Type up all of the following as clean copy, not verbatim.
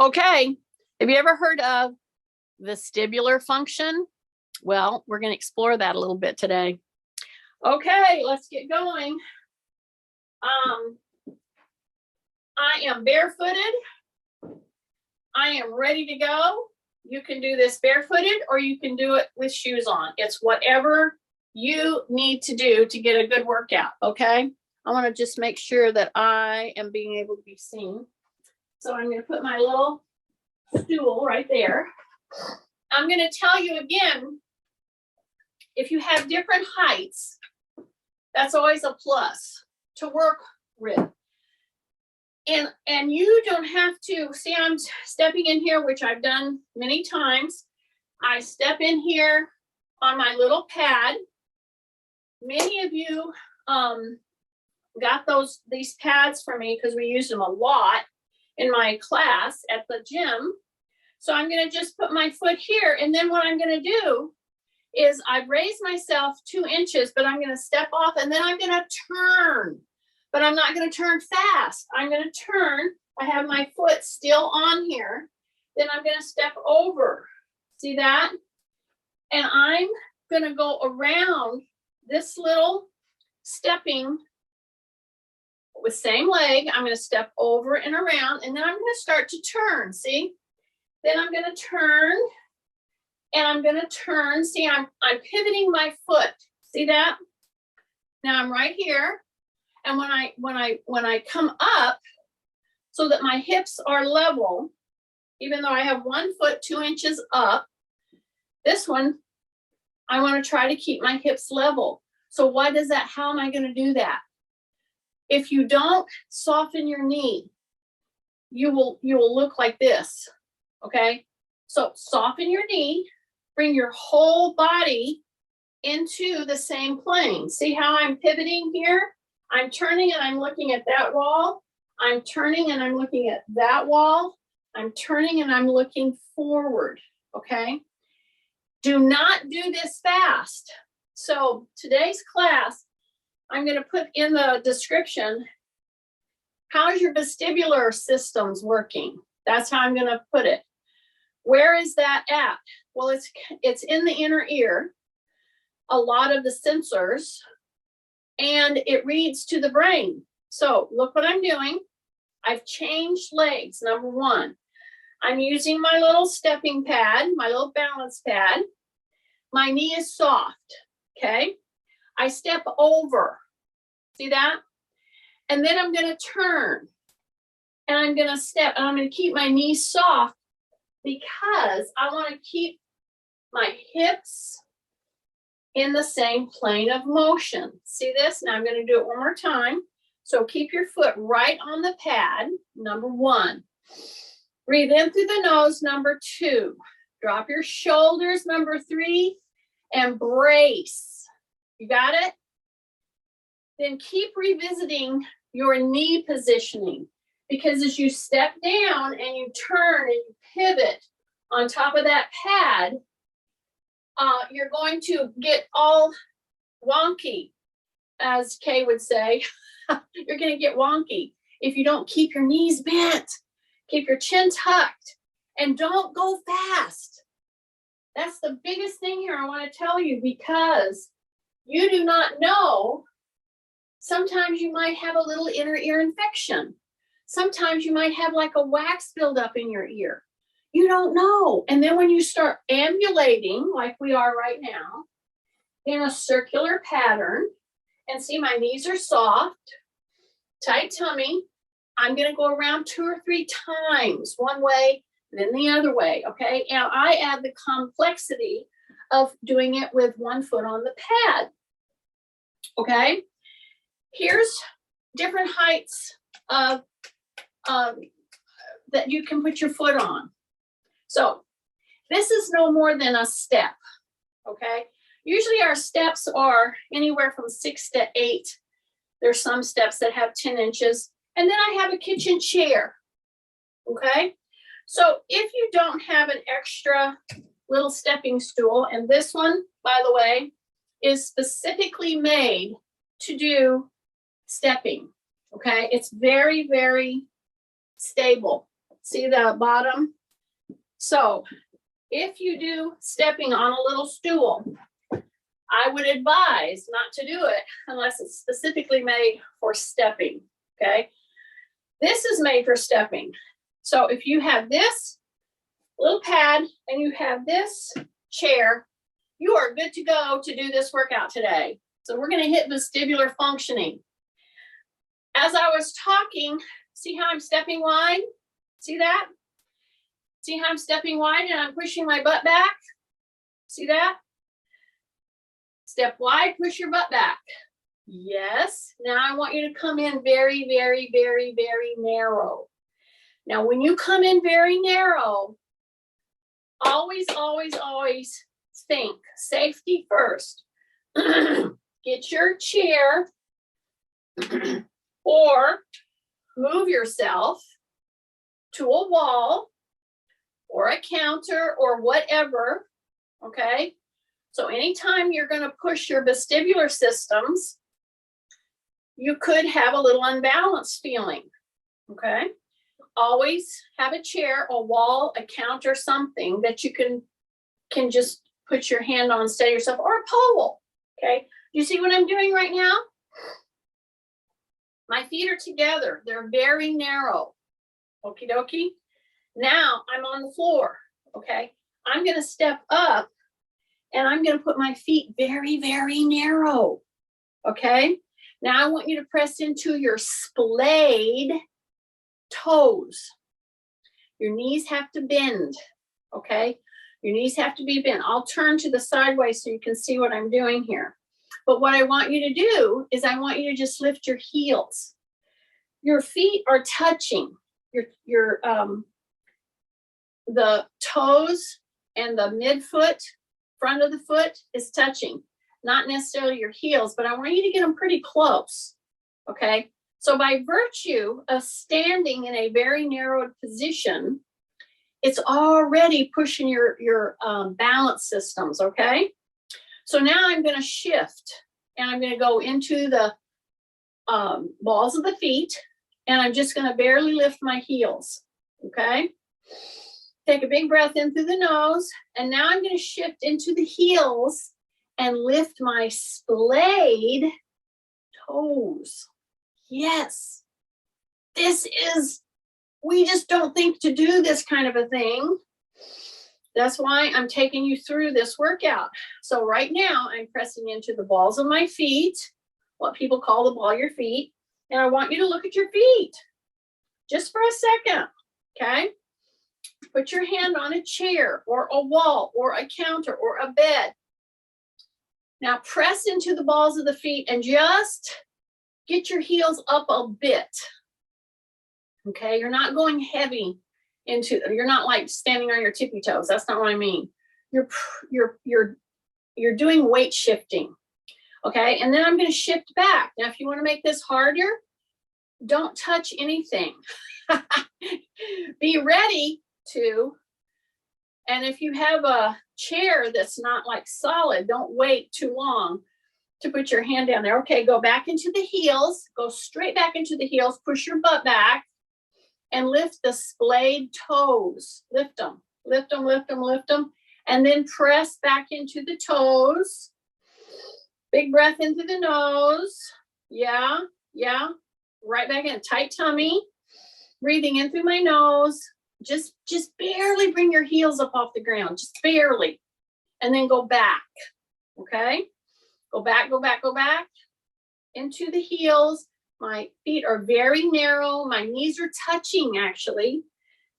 Okay, have you ever heard of vestibular function? Well, we're going to explore that a little bit today. Okay, let's get going. I am barefooted. I am ready to go. You can do this barefooted or you can do it with shoes on. It's whatever you need to do to get a good workout, okay? I want to just make sure that I am being able to be seen. So I'm going to put my little stool right there. I'm going to tell you again, if you have different heights, that's always a plus to work with. And you don't have to, see, I'm stepping in here, which I've done many times. I step in here on my little pad. Many of you got these pads for me because we used them a lot in my class at the gym. So I'm going to just put my foot here. And then what I'm going to do is I've raised myself 2 inches, but I'm going to step off and then I'm going to turn. But I'm not going to turn fast. I'm going to turn. I have my foot still on here. Then I'm going to step over. See that? And I'm going to go around this little stepping with same leg. I'm going to step over and around, and then I'm going to start to turn. See? Then I'm going to turn, and I'm going to turn. See, I'm pivoting my foot. See that? Now I'm right here. And when I come up so that my hips are level, even though I have 1 foot 2 inches up, this one, I want to try to keep my hips level. So what is that? How am I going to do that? If you don't soften your knee, you will look like this. Okay? So soften your knee, bring your whole body into the same plane. See how I'm pivoting here? I'm turning and I'm looking at that wall. I'm turning and I'm looking at that wall. I'm turning and I'm looking forward, okay? Do not do this fast. So today's class, I'm going to put in the description, how's your vestibular systems working? That's how I'm going to put it. Where is that at? Well, it's in the inner ear, a lot of the sensors, and it reads to the brain. So look what I'm doing. I've changed legs, number 1. I'm using my little stepping pad, my little balance pad. My knee is soft, okay? I step over, see that? And then I'm gonna turn, and I'm gonna step, and I'm gonna keep my knee soft because I wanna keep my hips in the same plane of motion. See this? Now I'm going to do it one more time. So keep your foot right on the pad, number 1. Breathe in through the nose, number 2. Drop your shoulders, number 3, and brace. You got it? Then keep revisiting your knee positioning, because as you step down and you turn and you pivot on top of that pad, you're going to get all wonky, as Kay would say. You're going to get wonky if you don't keep your knees bent, keep your chin tucked, and don't go fast. That's the biggest thing here I want to tell you, because you do not know. Sometimes you might have a little inner ear infection. Sometimes you might have like a wax buildup in your ear. You don't know. And then when you start ambulating, like we are right now, in a circular pattern, and see my knees are soft, tight tummy, I'm going to go around 2 or 3 times, one way, then the other way, okay? And I add the complexity of doing it with 1 foot on the pad, okay? Here's different heights of that you can put your foot on. So this is no more than a step, okay? Usually our steps are anywhere from 6 to 8. There's some steps that have 10 inches. And then I have a kitchen chair, okay? So if you don't have an extra little stepping stool, and this one, by the way, is specifically made to do stepping, okay? It's very, very stable. See the bottom? So if you do stepping on a little stool, I would advise not to do it unless it's specifically made for stepping, okay? This is made for stepping. So if you have this little pad and you have this chair, you are good to go to do this workout today. So we're gonna hit vestibular functioning. As I was talking, see how I'm stepping wide? See that? See how I'm stepping wide and I'm pushing my butt back? See that? Step wide, push your butt back. Yes. Now I want you to come in very, very, very, very narrow. Now, when you come in very narrow, always, always, always think safety first. Get your chair or move yourself to a wall or a counter or whatever, okay? So anytime you're going to push your vestibular systems, you could have a little unbalanced feeling, okay? Always have a chair, a wall, a counter, something that you can just put your hand on, steady yourself, or a pole, okay? You see what I'm doing right now? My feet are together. They're very narrow. Okie dokie. Now I'm on the floor, okay? I'm going to step up and I'm going to put my feet very, very narrow, okay? Now I want you to press into your splayed toes. Your knees have to bend, okay? Your knees have to be bent. I'll turn to the sideways so you can see what I'm doing here. But what I want you to do is I want you to just lift your heels. Your feet are touching. The toes and the midfoot, front of the foot is touching. Not necessarily your heels, but I want you to get them pretty close, okay? So by virtue of standing in a very narrowed position, it's already pushing your balance systems, okay? So now I'm going to shift and I'm going to go into the balls of the feet and I'm just going to barely lift my heels, okay? Take a big breath in through the nose and now I'm going to shift into the heels and lift my splayed toes. Yes, we just don't think to do this kind of a thing. That's why I'm taking you through this workout. So right now I'm pressing into the balls of my feet, what people call the ball of your feet. And I want you to look at your feet just for a second, okay? Put your hand on a chair or a wall or a counter or a bed. Now press into the balls of the feet and just get your heels up a bit. Okay, you're not going heavy you're not like standing on your tippy toes. That's not what I mean. You're doing weight shifting. Okay, and then I'm going to shift back. Now, if you want to make this harder, don't touch anything. Be ready to. And if you have a chair that's not like solid, don't wait too long to put your hand down there. Okay, go back into the heels. Go straight back into the heels. Push your butt back and lift the splayed toes. Lift them, lift them, lift them, lift them. And then press back into the toes. Big breath into the nose. Yeah, yeah. Right back in. Tight tummy. Breathing in through my nose. Just barely bring your heels up off the ground. Just barely. And then go back. Okay? Go back, go back, go back. Into the heels. My feet are very narrow. My knees are touching, actually.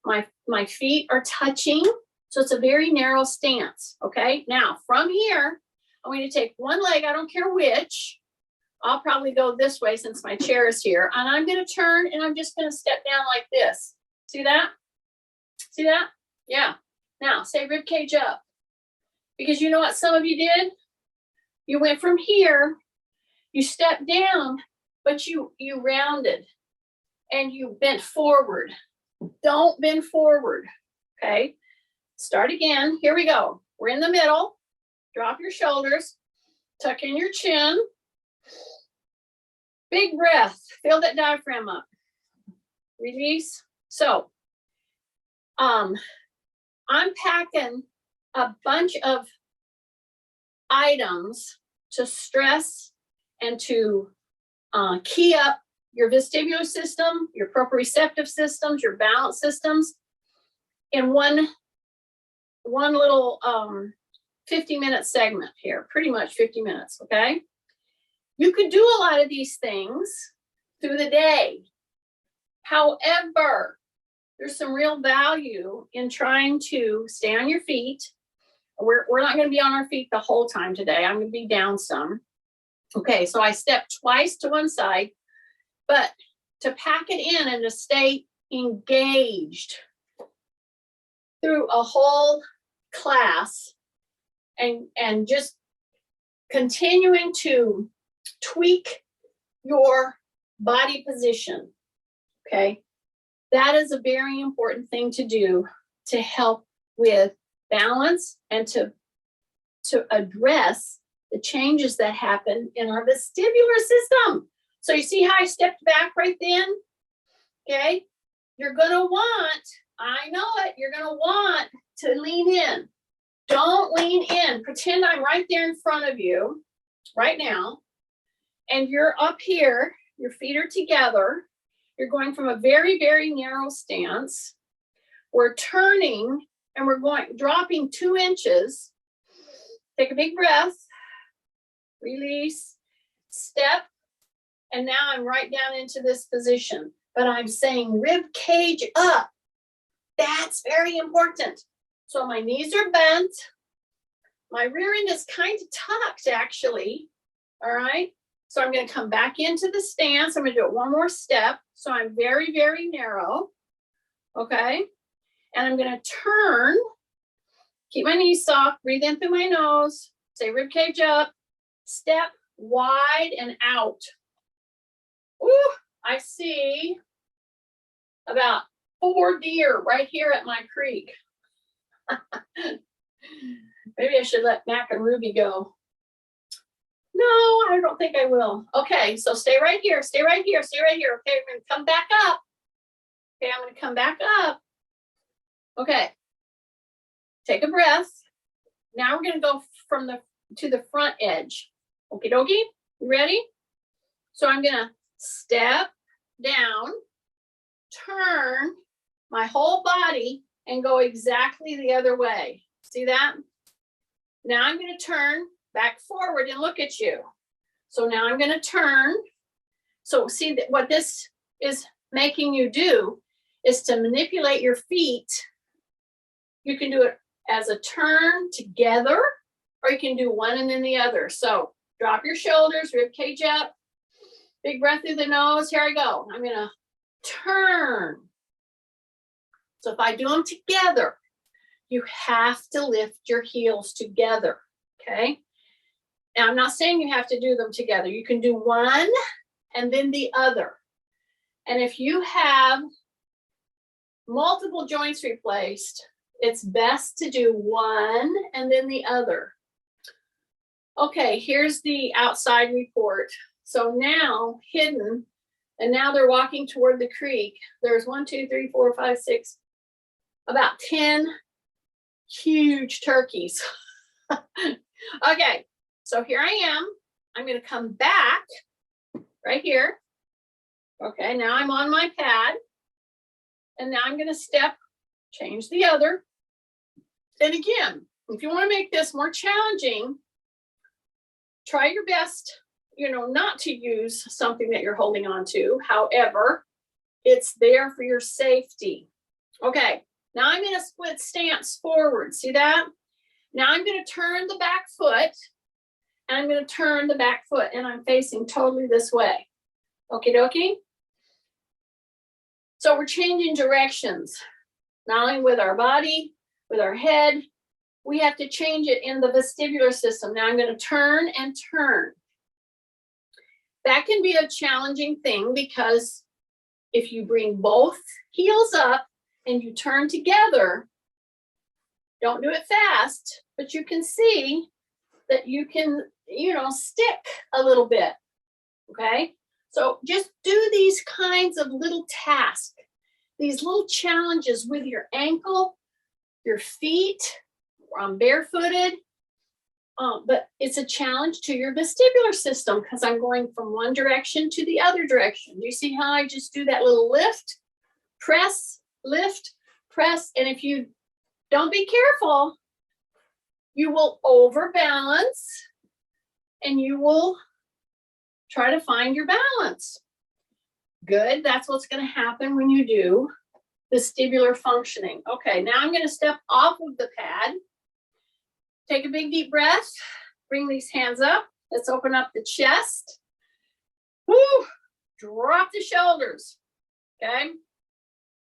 My feet are touching. So it's a very narrow stance. Okay? Now, from here, I'm going to take one leg. I don't care which. I'll probably go this way since my chair is here. And I'm going to turn and I'm just going to step down like this. See that? See that? Yeah. Now, say rib cage up. Because you know what some of you did? You went from here, you stepped down, but you rounded and you bent forward. Don't bend forward. Okay? Start again. Here we go. We're in the middle. Drop your shoulders. Tuck in your chin. Big breath. Fill that diaphragm up. Release. So I'm packing a bunch of items to stress and to key up your vestibular system, your proprioceptive systems, your balance systems in one little 50-minute segment here, pretty much 50 minutes, okay? You could do a lot of these things through the day. However, there's some real value in trying to stay on your feet. We're not going to be on our feet the whole time today. I'm going to be down some. Okay, so I step twice to one side, but to pack it in and to stay engaged through a whole class and just continuing to tweak your body position, okay? That is a very important thing to do to help with balance and to address the changes that happen in our vestibular system. So you see how I stepped back right then? Okay, you're gonna want, I know it, you're gonna want to lean in. Don't lean in. Pretend I'm right there in front of you right now, and you're up here, your feet are together. You're going from a very, very narrow stance. We're turning and we're dropping 2 inches. Take a big breath, release, step, and now I'm right down into this position. But I'm saying rib cage up. That's very important. So my knees are bent. My rear end is kind of tucked, actually. All right. So I'm going to come back into the stance. I'm going to do it one more step. So I'm very, very narrow. Okay. And I'm going to turn. Keep my knees soft. Breathe in through my nose. Say rib cage up. Step wide and out. Ooh, I see about 4 deer right here at my creek. Maybe I should let Mac and Ruby go. No, I don't think I will. Okay, so stay right here, stay right here, stay right here. Okay, we're going to come back up. Okay, I'm going to come back up. Okay, take a breath. Now we're going to go to the front edge. Okie dokie, you ready? So I'm going to step down, turn my whole body, and go exactly the other way. See that? Now I'm going to turn back forward and look at you. So now I'm going to turn. So see that what this is making you do is to manipulate your feet. You can do it as a turn together, or you can do one and then the other. So drop your shoulders, rib cage up, big breath through the nose. Here I go. I'm going to turn. So if I do them together, you have to lift your heels together, okay? Now, I'm not saying you have to do them together. You can do one and then the other. And if you have multiple joints replaced, it's best to do one and then the other. Okay, here's the outside report. So now, hidden, and now they're walking toward the creek. There's 1, 2, 3, 4, 5, 6, about 10 huge turkeys. Okay, so here I am. I'm going to come back right here. Okay, now I'm on my pad. And now I'm going to step, change the other. And again, if you want to make this more challenging, try your best, not to use something that you're holding on to. However, it's there for your safety. Okay, now I'm in a split stance forward. See that? Now I'm going to turn the back foot, and I'm going to turn the back foot, and I'm facing totally this way. Okie dokie? So we're changing directions, not only with our body, with our head. We have to change it in the vestibular system. Now I'm going to turn and turn. That can be a challenging thing because if you bring both heels up and you turn together, don't do it fast, but you can see that you can, stick a little bit, okay? So just do these kinds of little tasks. these little challenges with your ankle, your feet. I'm barefooted, but it's a challenge to your vestibular system because I'm going from one direction to the other direction. You see how I just do that little lift, press, lift, press, and if you don't be careful, you will overbalance and you will try to find your balance. Good, that's what's going to happen when you do vestibular functioning. Okay, now I'm going to step off of the pad. Take a big deep breath. Bring these hands up. Let's open up the chest. Woo! Drop the shoulders. Okay?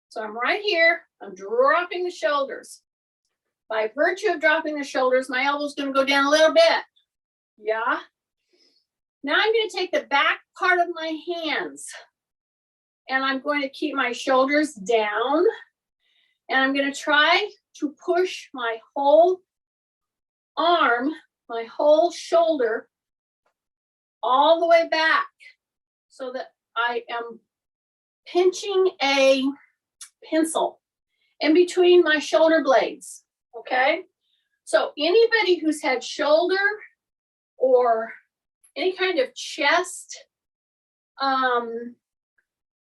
So I'm right here. I'm dropping the shoulders. By virtue of dropping the shoulders, my elbow's going to go down a little bit. Yeah? Now I'm going to take the back part of my hands and I'm going to keep my shoulders down and I'm going to try to push my whole arm, my whole shoulder all the way back so that I am pinching a pencil in between my shoulder blades, okay? So anybody who's had shoulder or any kind of chest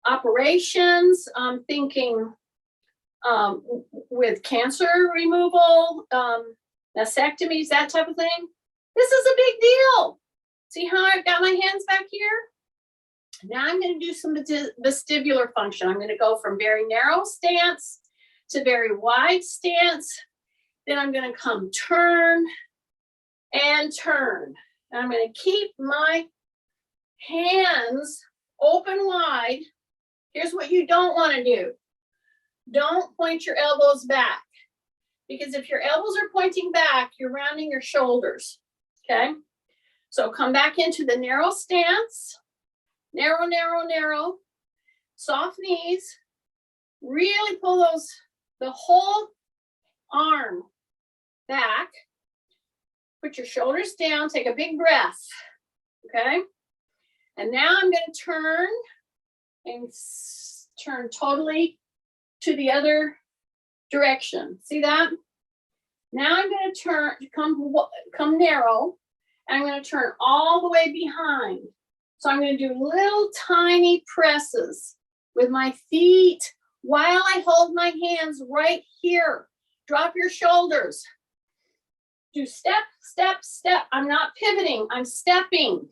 operations, I'm thinking with cancer removal, mastectomies, that type of thing, this is a big deal. See how I've got my hands back here? Now I'm going to do some vestibular function. I'm going to go from very narrow stance to very wide stance. Then I'm going to come turn and turn. And I'm going to keep my hands open wide. Here's what you don't want to do. Don't point your elbows back. Because if your elbows are pointing back, you're rounding your shoulders. Okay? So come back into the narrow stance. Narrow, narrow, narrow. Soft knees. Really pull the whole arm back. Put your shoulders down. Take a big breath. Okay? And now I'm going to turn and turn totally to the other direction. See that? Now I'm going to turn, come narrow, and I'm going to turn all the way behind. So I'm going to do little tiny presses with my feet while I hold my hands right here. Drop your shoulders. Do step, step, step. I'm not pivoting. I'm stepping.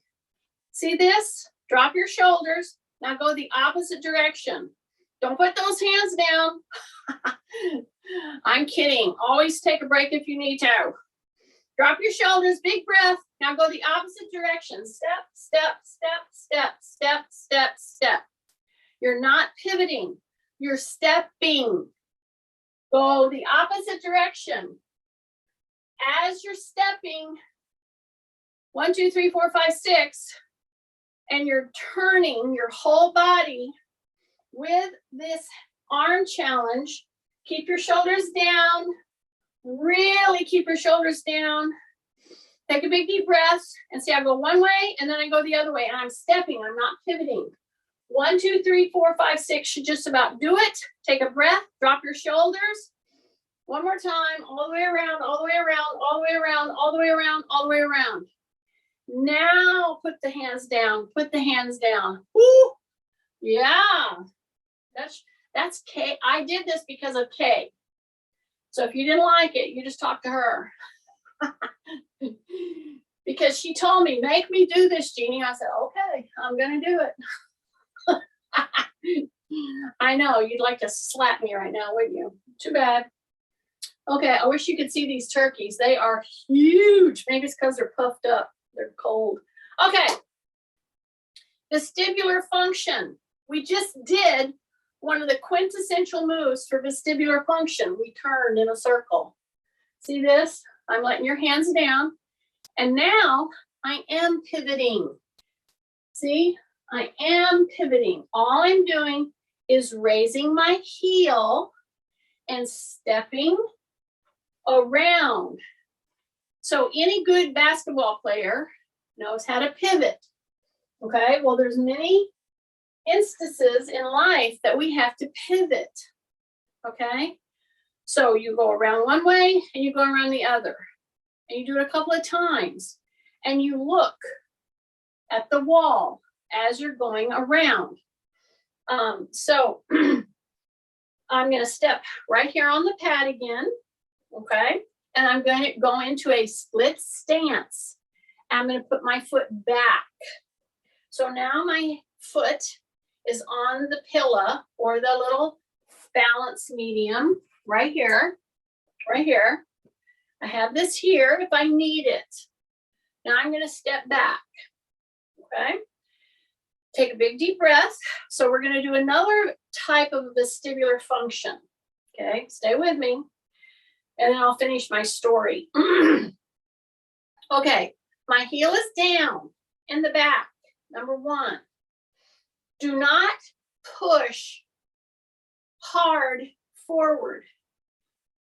See this? Drop your shoulders. Now go the opposite direction. Don't put those hands down. I'm kidding. Always take a break if you need to. Drop your shoulders, big breath. Now go the opposite direction. Step, step, step, step, step, step, step. You're not pivoting. You're stepping. Go the opposite direction. As you're stepping, 1, 2, 3, 4, 5, 6, and you're turning your whole body with this arm challenge. Keep your shoulders down. Really keep your shoulders down. Take a big deep breath and see I go one way and then I go the other way and I'm stepping. I'm not pivoting. 1, 2, 3, 4, 5, 6 should just about do it. Take a breath. Drop your shoulders. One more time. All the way around, all the way around, all the way around, all the way around, all the way around. Now put the hands down. Put the hands down. Woo! Yeah. That's Kay. I did this because of Kay. So if you didn't like it, you just talk to her. Because she told me, make me do this, Jeannie. I said, okay, I'm going to do it. I know, you'd like to slap me right now, wouldn't you? Too bad. Okay, I wish you could see these turkeys. They are huge. Maybe it's because they're puffed up. They're cold. Okay. Vestibular function. We just did one of the quintessential moves for vestibular function. We turned in a circle. See this? I'm letting your hands down. And now I am pivoting. See? I am pivoting. All I'm doing is raising my heel and stepping around. So any good basketball player knows how to pivot. Okay? Well, there's many instances in life that we have to pivot, okay? So you go around one way and you go around the other. And you do it a couple of times. And you look at the wall as you're going around. So I'm going to step right here on the pad again, okay? And I'm going to go into a split stance. I'm going to put my foot back. So now my foot is on the pillow or the little balance medium right here, right here. I have this here if I need it. Now I'm going to step back, okay? Take a big deep breath. So we're going to do another type of vestibular function, okay? Stay with me, and then I'll finish my story. Okay, my heel is down in the back, number one. Do not push hard forward.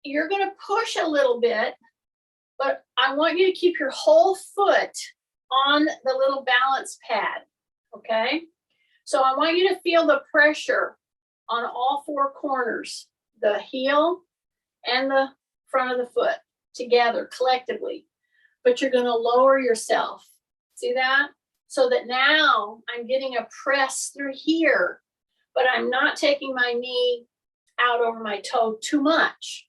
You're going to push a little bit, but I want you to keep your whole foot on the little balance pad, okay? So I want you to feel the pressure on all four corners, the heel and the front of the foot together collectively. But you're going to lower yourself. See that? So that now I'm getting a press through here, but I'm not taking my knee out over my toe too much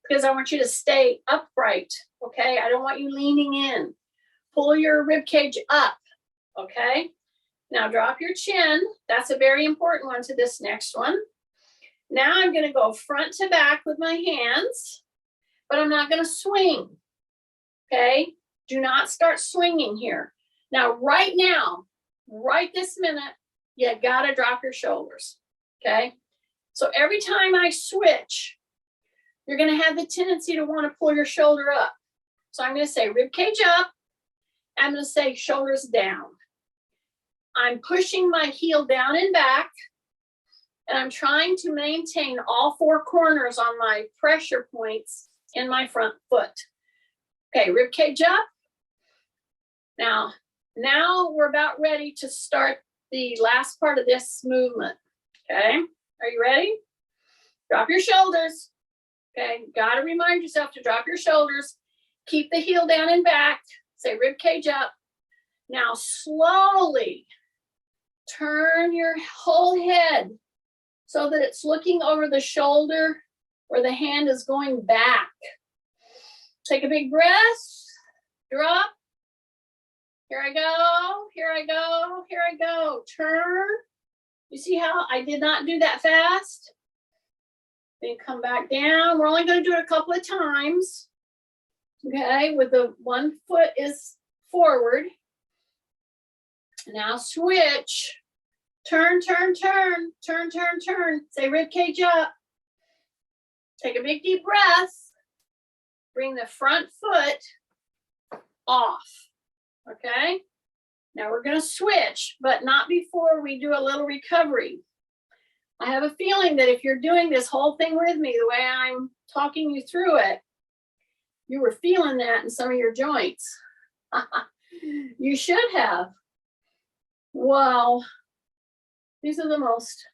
because I want you to stay upright, okay? I don't want you leaning in. Pull your rib cage up, okay? Now drop your chin. That's a very important one to this next one. Now I'm going to go front to back with my hands, but I'm not going to swing, okay? Do not start swinging here. Now, right now, right this minute, you got to drop your shoulders, okay? So every time I switch, you're going to have the tendency to want to pull your shoulder up. So I'm going to say rib cage up. I'm going to say shoulders down. I'm pushing my heel down and back, and I'm trying to maintain all four corners on my pressure points in my front foot. Okay, rib cage up. Now we're about ready to start the last part of this movement, okay? Are you ready? Drop your shoulders, okay? Got to remind yourself to drop your shoulders. Keep the heel down and back. Say rib cage up. Now slowly turn your whole head so that it's looking over the shoulder where the hand is going back. Take a big breath. Drop. Here I go, here I go, here I go. Turn. You see how I did not do that fast? Then come back down. We're only going to do it a couple of times. Okay, with the one foot is forward. Now switch. Turn, turn, turn, turn, turn, turn. Say rib cage up. Take a big deep breath. Bring the front foot off. Okay, now we're going to switch, but not before we do a little recovery. I have a feeling that if you're doing this whole thing with me, the way I'm talking you through it, you were feeling that in some of your joints. You should have. Wow, these are the most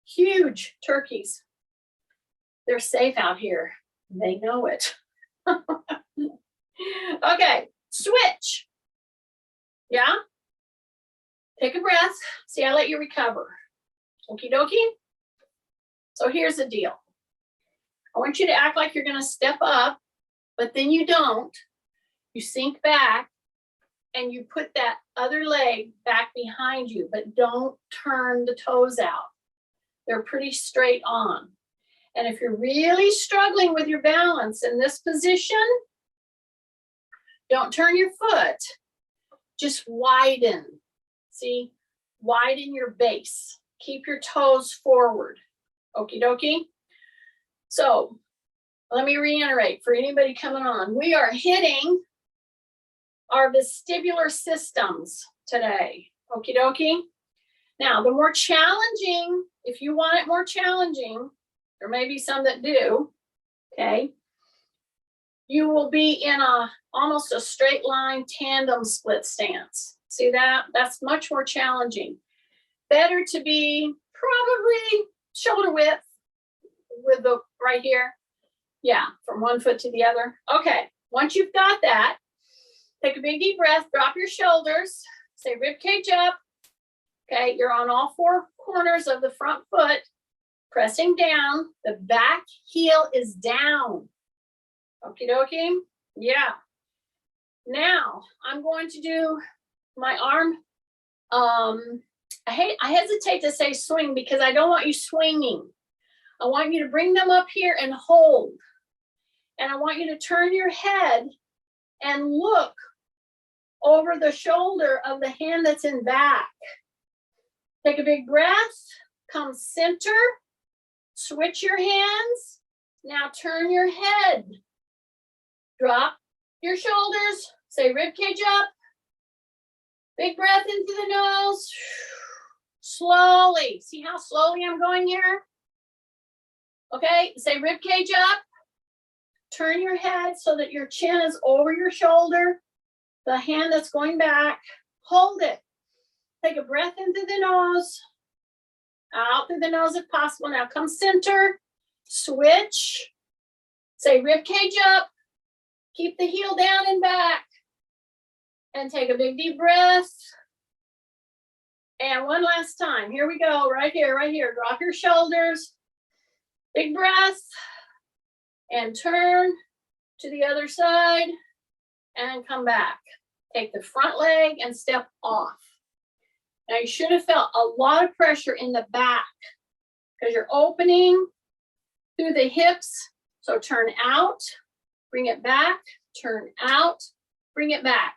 huge turkeys. They're safe out here. They know it. Okay, switch. Yeah? Take a breath. See, I let you recover. Okie dokie. So here's the deal. I want you to act like you're going to step up, but then you don't. You sink back and you put that other leg back behind you, but don't turn the toes out. They're pretty straight on. And if you're really struggling with your balance in this position, don't turn your foot, just widen. See, widen your base. Keep your toes forward. Okie dokie. So let me reiterate for anybody coming on. We are hitting our vestibular systems today. Okie dokie. Now, the more challenging, if you want it more challenging, there may be some that do, okay? You will be in almost a straight line tandem split stance. See that? That's much more challenging. Better to be probably shoulder width with the right here. Yeah, from one foot to the other. Okay, once you've got that, take a big deep breath, drop your shoulders, say rib cage up. Okay, you're on all four corners of the front foot, pressing down. The back heel is down. Okie dokie. Yeah. Now I'm going to do my arm. I hesitate to say swing because I don't want you swinging. I want you to bring them up here and hold. And I want you to turn your head and look over the shoulder of the hand that's in back. Take a big breath, come center, switch your hands. Now turn your head. Drop your shoulders, say rib cage up. Big breath into the nose. Slowly. See how slowly I'm going here? Okay, say rib cage up. Turn your head so that your chin is over your shoulder. The hand that's going back, hold it. Take a breath into the nose. Out through the nose if possible. Now come center. Switch. Say rib cage up. Keep the heel down and back. And take a big deep breath. And one last time. Here we go. Right here, right here. Drop your shoulders. Big breath. And turn to the other side. And come back. Take the front leg and step off. Now you should have felt a lot of pressure in the back because you're opening through the hips. So turn out, bring it back, turn out, bring it back.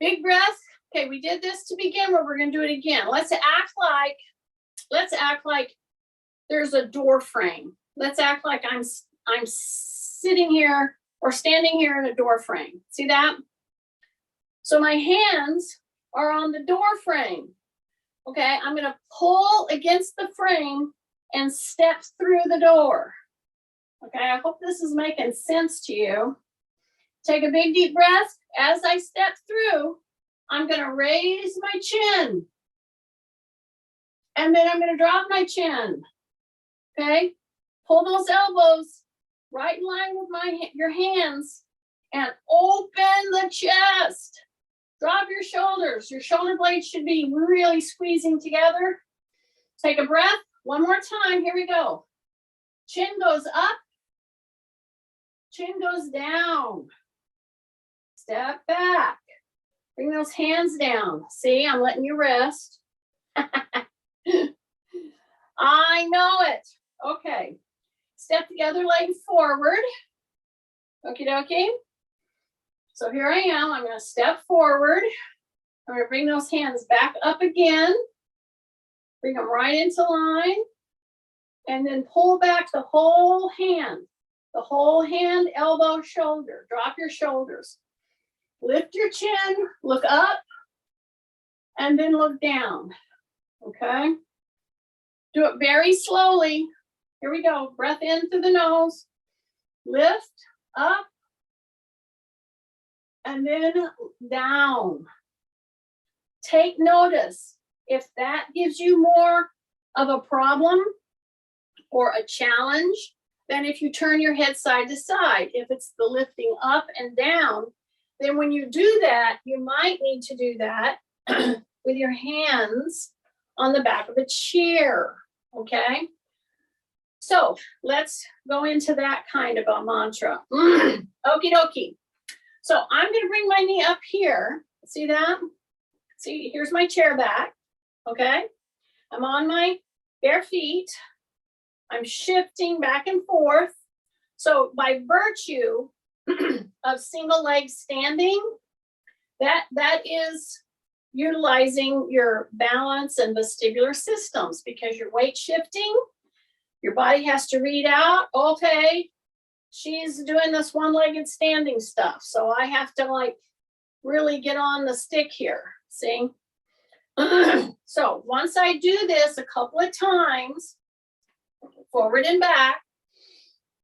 Big breath. Okay, we did this to begin with. We're going to do it again. Let's act like there's a door frame. Let's act like I'm sitting here or standing here in a door frame. See that? So my hands are on the door frame. Okay, I'm going to pull against the frame and step through the door. Okay, I hope this is making sense to you. Take a big deep breath. As I step through, I'm going to raise my chin. And then I'm going to drop my chin. Okay, pull those elbows right in line with your hands and open the chest. Drop your shoulders. Your shoulder blades should be really squeezing together. Take a breath. One more time. Here we go. Chin goes up. Chin goes down. Step back. Bring those hands down. See, I'm letting you rest. I know it. Okay. Step the other leg forward. Okie dokie. So here I am. I'm going to step forward. I'm going to bring those hands back up again. Bring them right into line. And then pull back the whole hand. The whole hand, elbow, shoulder. Drop your shoulders. Lift your chin. Look up. And then look down. Okay? Do it very slowly. Here we go. Breath in through the nose. Lift up. And then down. Take notice. If that gives you more of a problem or a challenge than if you turn your head side to side. If it's the lifting up and down, then when you do that, you might need to do that with your hands on the back of a chair. Okay? So let's go into that kind of a mantra. Okie dokie. So I'm going to bring my knee up here. See that? See, here's my chair back. Okay? I'm on my bare feet. I'm shifting back and forth. So by virtue of single leg standing, that is utilizing your balance and vestibular systems because you're weight shifting. Your body has to read out, okay, she's doing this one-legged standing stuff. So I have to like really get on the stick here, see? So once I do this a couple of times, forward and back,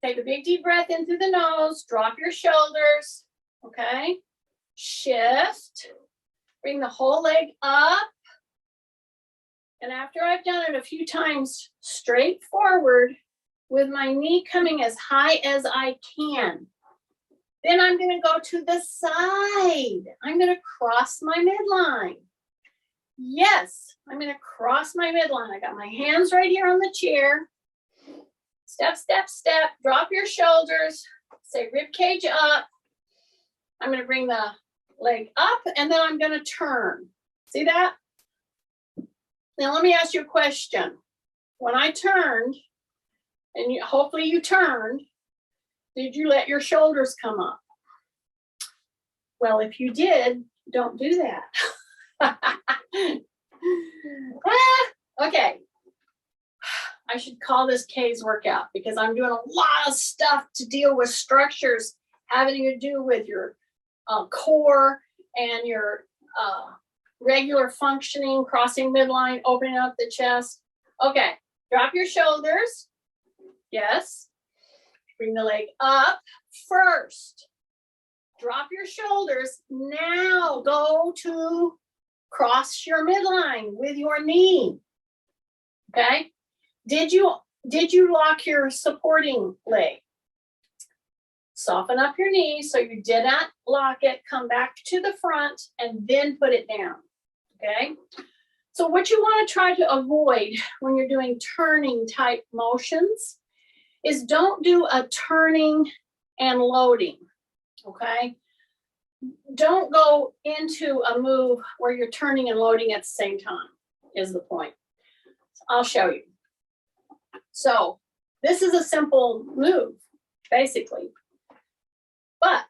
take a big deep breath in through the nose, drop your shoulders, okay? shift, bring the whole leg up. And after I've done it a few times, straight forward with my knee coming as high as I can. Then I'm going to go to the side. I'm going to cross my midline. Yes, I'm going to cross my midline. I got my hands right here on the chair. Step, step, step. Drop your shoulders. Say rib cage up. I'm going to bring the leg up and then I'm going to turn. See that? Now let me ask you a question. When I turned, and hopefully you turned, did you let your shoulders come up? Well, if you did, don't do that. Okay. I should call this K's workout because I'm doing a lot of stuff to deal with structures having to do with your core and your regular functioning, crossing midline, opening up the chest. Okay, drop your shoulders. Yes. Bring the leg up first. Drop your shoulders. Now go to cross your midline with your knee. Okay. Did you lock your supporting leg? Soften up your knee so you did not lock it. Come back to the front and then put it down. Okay. So what you want to try to avoid when you're doing turning type motions is don't do a turning and loading. Okay. Don't go into a move where you're turning and loading at the same time is the point. I'll show you. So this is a simple move, basically. But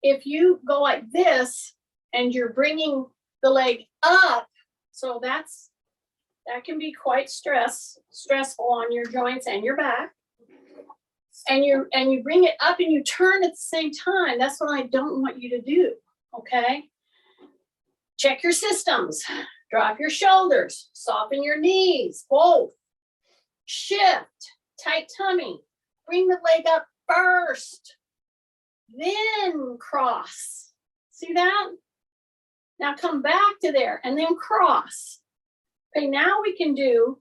if you go like this and you're bringing the leg up, so that can be quite stressful on your joints and your back. And you bring it up and you turn at the same time. That's what I don't want you to do. Okay. Check your systems. Drop your shoulders. Soften your knees. Both. Shift. Tight tummy. Bring the leg up first. Then cross. See that? Now come back to there and then cross. Okay, now we can do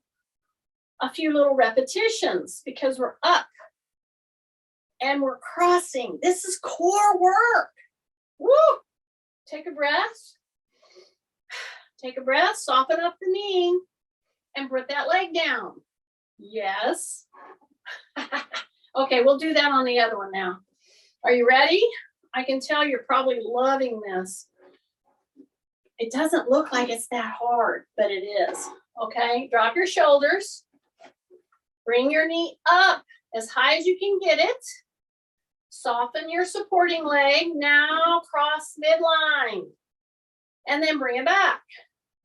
a few little repetitions because we're up and we're crossing. This is core work. Woo! Take a breath. Take a breath, soften up the knee, and put that leg down. Yes. Okay, we'll do that on the other one now. Are you ready? I can tell you're probably loving this. It doesn't look like it's that hard, but it is. Okay, drop your shoulders. Bring your knee up as high as you can get it. Soften your supporting leg. Now cross midline. And then bring it back.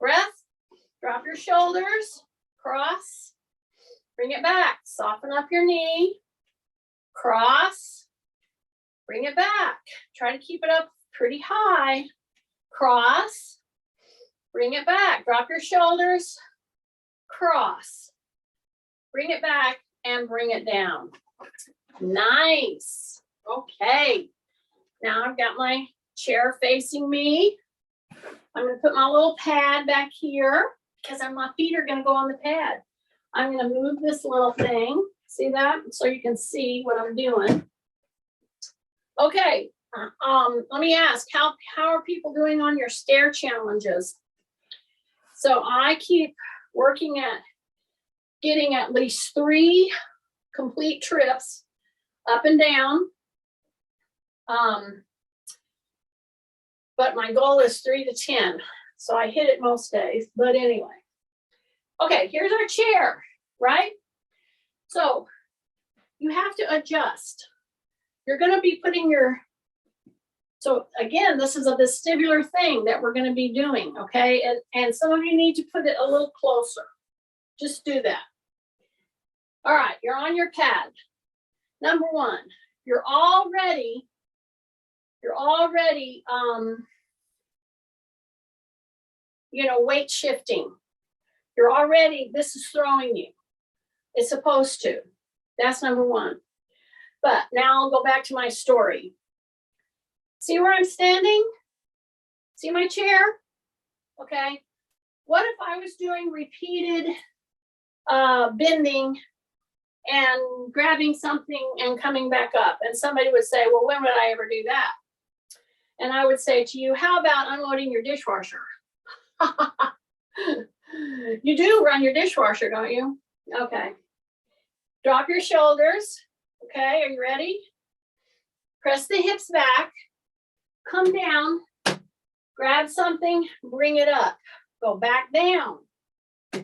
Breath. Drop your shoulders. Cross. Bring it back. Soften up your knee. Cross. Bring it back. Try to keep it up pretty high. Cross. Bring it back. Drop your shoulders. Cross. Bring it back and bring it down. Nice. Okay. Now I've got my chair facing me. I'm going to put my little pad back here because my feet are going to go on the pad. I'm going to move this little thing. See that? So you can see what I'm doing. Okay. Let me ask, how are people doing on your stair challenges? So I keep working at getting at least 3 complete trips up and down. But my goal is 3 to 10. So I hit it most days, but anyway. Okay, here's our chair, right? So you have to adjust. You're going to be putting so again, this is a vestibular thing that we're going to be doing, okay? And some of you need to put it a little closer. Just do that. All right, you're on your pad. Number 1, you're already, weight shifting. You're already, this is throwing you. It's supposed to. That's number 1. But now I'll go back to my story. See where I'm standing? See my chair? Okay. What if I was doing repeated bending and grabbing something and coming back up? And somebody would say, well, when would I ever do that? And I would say to you, how about unloading your dishwasher? You do run your dishwasher, don't you? Okay. Drop your shoulders. Okay, are you ready? Press the hips back. Come down. Grab something, bring it up. Go back down.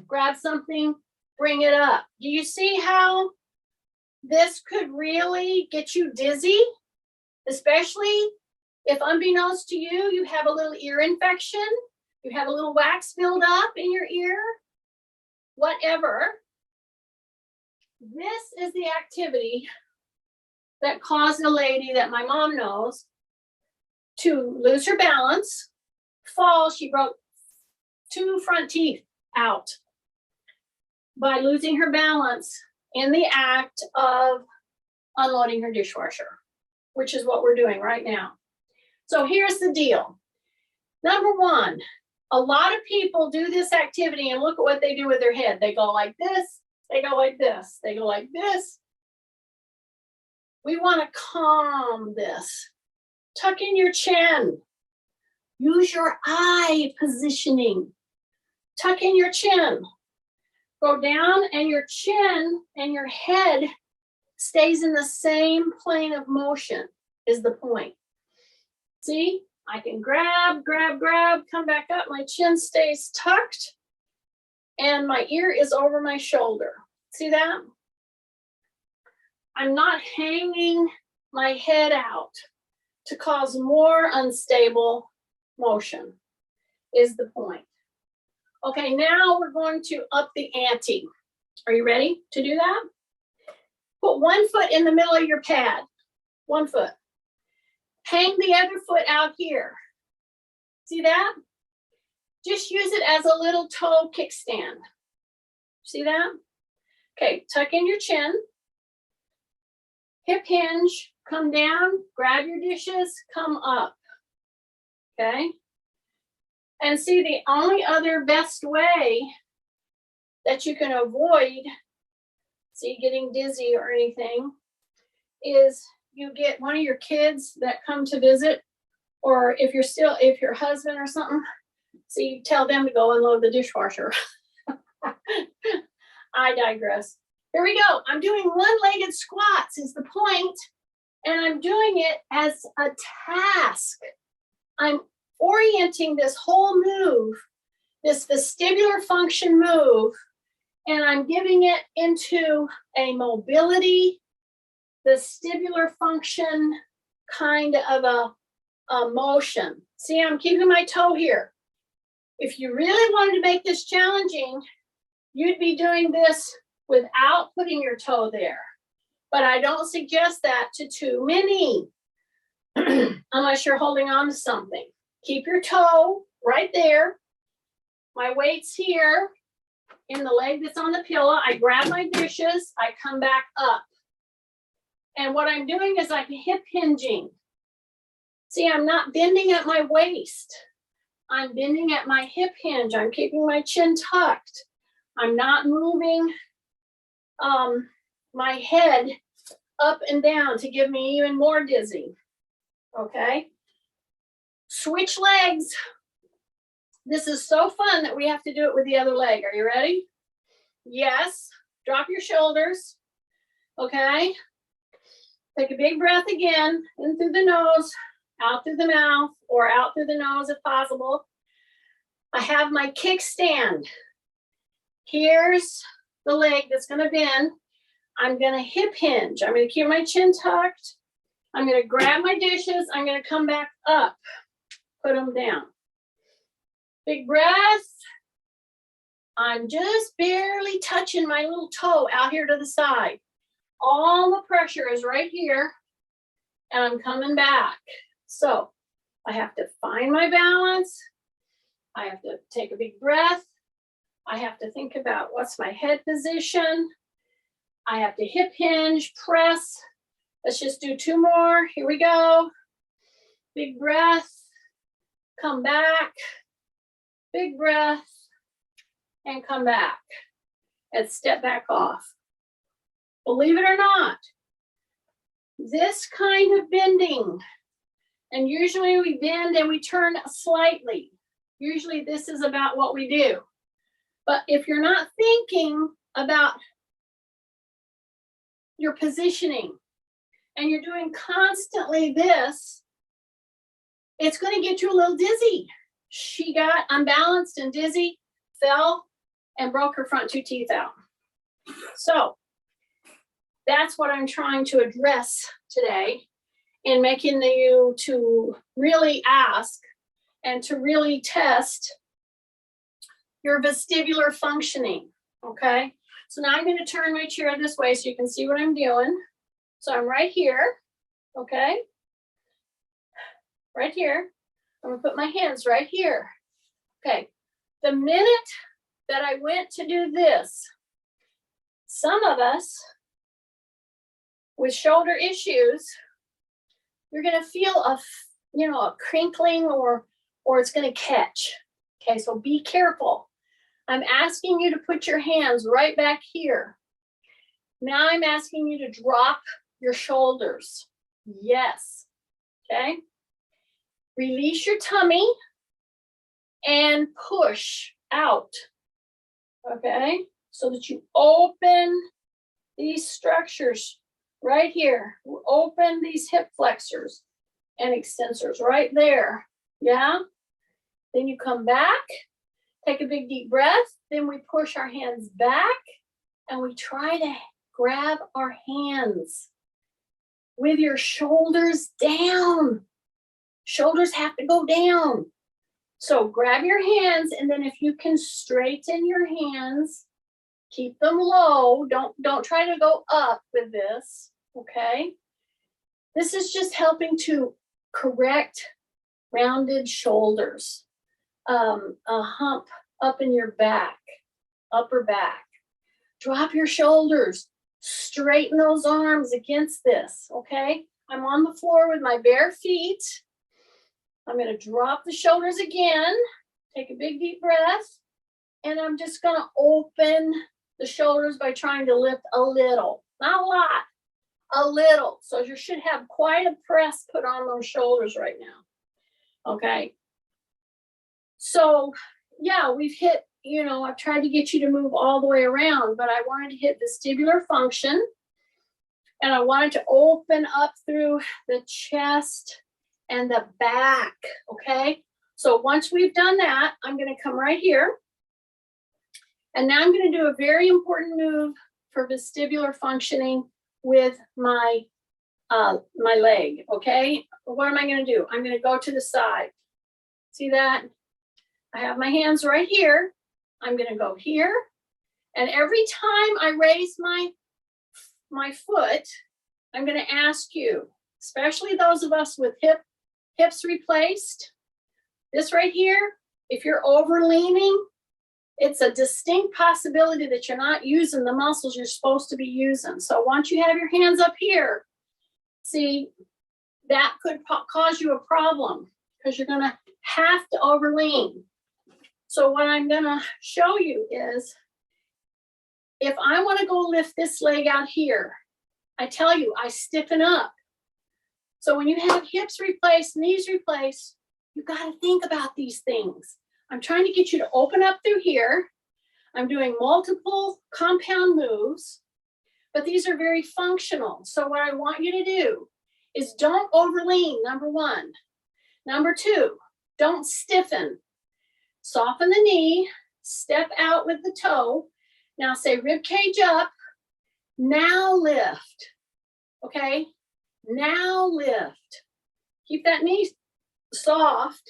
Grab something, bring it up. Do you see how this could really get you dizzy? Especially if, unbeknownst to you, you have a little ear infection, you have a little wax build up in your ear, whatever. This is the activity that caused a lady that my mom knows to lose her balance, fall. She broke 2 front teeth out by losing her balance in the act of unloading her dishwasher, which is what we're doing right now. So here's the deal. Number one, a lot of people do this activity and look at what they do with their head. They go like this, they go like this, they go like this. We want to calm this. Tuck in your chin. Use your eye positioning. Tuck in your chin. Go down and your chin and your head stays in the same plane of motion is the point. See, I can grab, grab, grab, come back up. My chin stays tucked and my ear is over my shoulder. See that? I'm not hanging my head out to cause more unstable motion is the point. Okay, now we're going to up the ante. Are you ready to do that? Put one foot in the middle of your pad. 1 foot. Hang the other foot out here. See that? Just use it as a little toe kickstand. See that? Okay, tuck in your chin. Hip hinge, come down, grab your dishes, come up. Okay? And see, the only other best way that you can avoid, see, getting dizzy or anything, is you get one of your kids that come to visit, or if your husband or something, see, you tell them to go unload the dishwasher. I digress. Here we go. I'm doing one-legged squats is the point, and I'm doing it as a task. I'm orienting this whole move, this vestibular function move, and I'm giving it into a mobility, vestibular function kind of a motion. See, I'm keeping my toe here. If you really wanted to make this challenging, you'd be doing this without putting your toe there. But I don't suggest that to too many, unless you're holding on to something. Keep your toe right there. My weight's here in the leg that's on the pillow. I grab my dishes, I come back up. And what I'm doing is I'm hip hinging. See, I'm not bending at my waist. I'm bending at my hip hinge. I'm keeping my chin tucked. I'm not moving my head up and down to give me even more dizzy. Okay? Switch legs. This is so fun that we have to do it with the other leg. Are you ready? Yes. Drop your shoulders. Okay? Take a big breath again, in through the nose, out through the mouth, or out through the nose if possible. I have my kickstand. Here's the leg that's going to bend. I'm going to hip hinge. I'm going to keep my chin tucked. I'm going to grab my dishes. I'm going to come back up. Put them down. Big breath. I'm just barely touching my little toe out here to the side. All the pressure is right here, and I'm coming back. So I have to find my balance. I have to take a big breath. I have to think about what's my head position. I have to hip hinge, press. Let's just do 2 more. Here we go. Big breath, come back, big breath, and come back, and step back off. Believe it or not, this kind of bending, and usually we bend and we turn slightly. Usually this is about what we do. But if you're not thinking about your positioning and you're doing constantly this, it's going to get you a little dizzy. She got unbalanced and dizzy, fell, and broke her front 2 teeth out. So that's what I'm trying to address today in making you to really ask and to really test your vestibular functioning, okay? So now I'm going to turn my chair this way so you can see what I'm doing. So I'm right here, okay? Right here. I'm going to put my hands right here. Okay. The minute that I went to do this, some of us with shoulder issues, you're going to feel a crinkling or it's going to catch. Okay, so be careful. I'm asking you to put your hands right back here. Now I'm asking you to drop your shoulders. Yes. Okay. Release your tummy and push out. Okay, so that you open these structures right here. Open these hip flexors and extensors right there. Yeah. Then you come back, take a big deep breath. Then we push our hands back and we try to grab our hands with your shoulders down. Shoulders have to go down. So grab your hands, and then if you can straighten your hands, keep them low. Don't try to go up with this, okay? This is just helping to correct rounded shoulders, a hump up in your back, upper back. Drop your shoulders, straighten those arms against this, okay? I'm on the floor with my bare feet. I'm going to drop the shoulders again, take a big deep breath, and I'm just going to open the shoulders by trying to lift a little, not a lot, a little. So you should have quite a press put on those shoulders right now. Okay. So yeah, we've hit, I've tried to get you to move all the way around, but I wanted to hit vestibular function, and I wanted to open up through the chest and the back, okay? So once we've done that, I'm going to come right here. And now I'm going to do a very important move for vestibular functioning with my leg, okay? What am I going to do? I'm going to go to the side. See that? I have my hands right here. I'm going to go here. And every time I raise my foot, I'm going to ask you, especially those of us with hips replaced, this right here, if you're over leaning, it's a distinct possibility that you're not using the muscles you're supposed to be using. So once you have your hands up here, see, that could cause you a problem because you're going to have to over lean. So what I'm going to show you is, if I want to go lift this leg out here, I tell you, I stiffen up. So when you have hips replaced, knees replaced, you got to think about these things. I'm trying to get you to open up through here. I'm doing multiple compound moves, but these are very functional. So what I want you to do is don't overlean, number one. Number two, don't stiffen. Soften the knee, step out with the toe. Now say rib cage up, now lift, okay? Now lift. Keep that knee soft.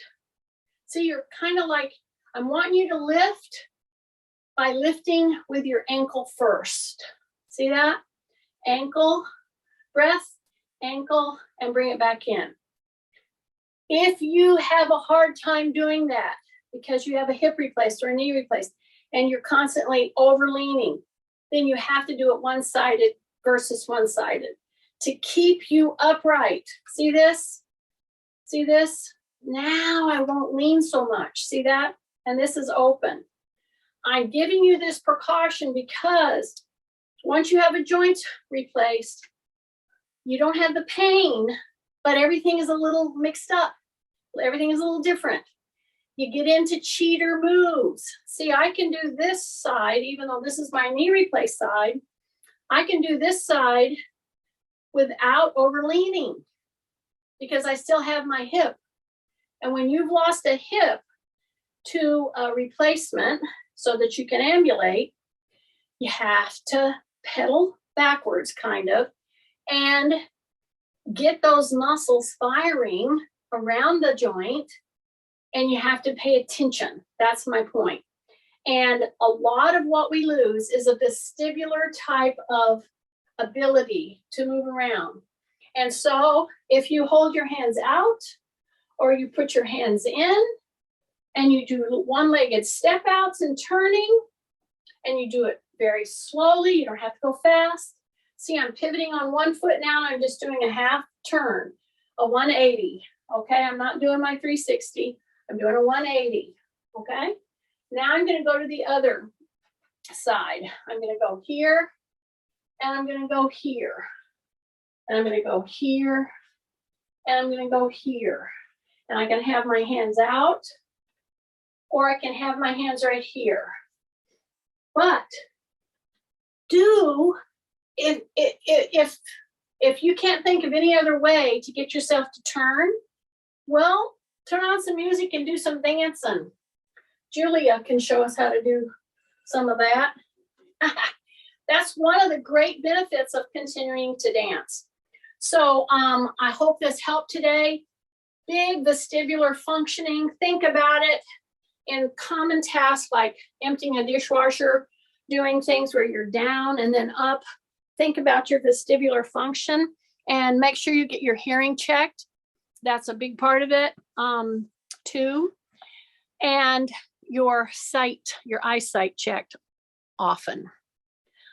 See, you're kind of like, I want you to lift by lifting with your ankle first. See that? Ankle, breath, ankle, and bring it back in. If you have a hard time doing that because you have a hip replaced or a knee replaced and you're constantly overleaning, then you have to do it one-sided versus one-sided to keep you upright. See this? See this? Now I won't lean so much. See that? And this is open. I'm giving you this precaution because once you have a joint replaced, you don't have the pain, but everything is a little mixed up. Everything is a little different. You get into cheater moves. See, I can do this side, even though this is my knee replaced side, I can do this side without overleaning because I still have my hip. And when you've lost a hip to a replacement so that you can ambulate, you have to pedal backwards kind of and get those muscles firing around the joint, and you have to pay attention. That's my point. And a lot of what we lose is a vestibular type of ability to move around. And so if you hold your hands out or you put your hands in and you do one-legged step outs and turning, and you do it very slowly, you don't have to go fast. See, I'm pivoting on one foot now, and I'm just doing a half turn, a 180. Okay, I'm not doing my 360. I'm doing a 180. Okay, now I'm going to go to the other side. I'm going to go here, and I'm going to go here, and I'm going to go here, and I'm going to go here. And I can have my hands out, or I can have my hands right here. But if you can't think of any other way to get yourself to turn, well, turn on some music and do some dancing. Julia can show us how to do some of that. That's one of the great benefits of continuing to dance. So I hope this helped today. Big vestibular functioning. Think about it in common tasks like emptying a dishwasher, doing things where you're down and then up. Think about your vestibular function and make sure you get your hearing checked. That's a big part of it too. And your sight, your eyesight checked often.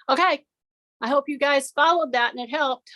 Okay, I hope you guys followed that and it helped.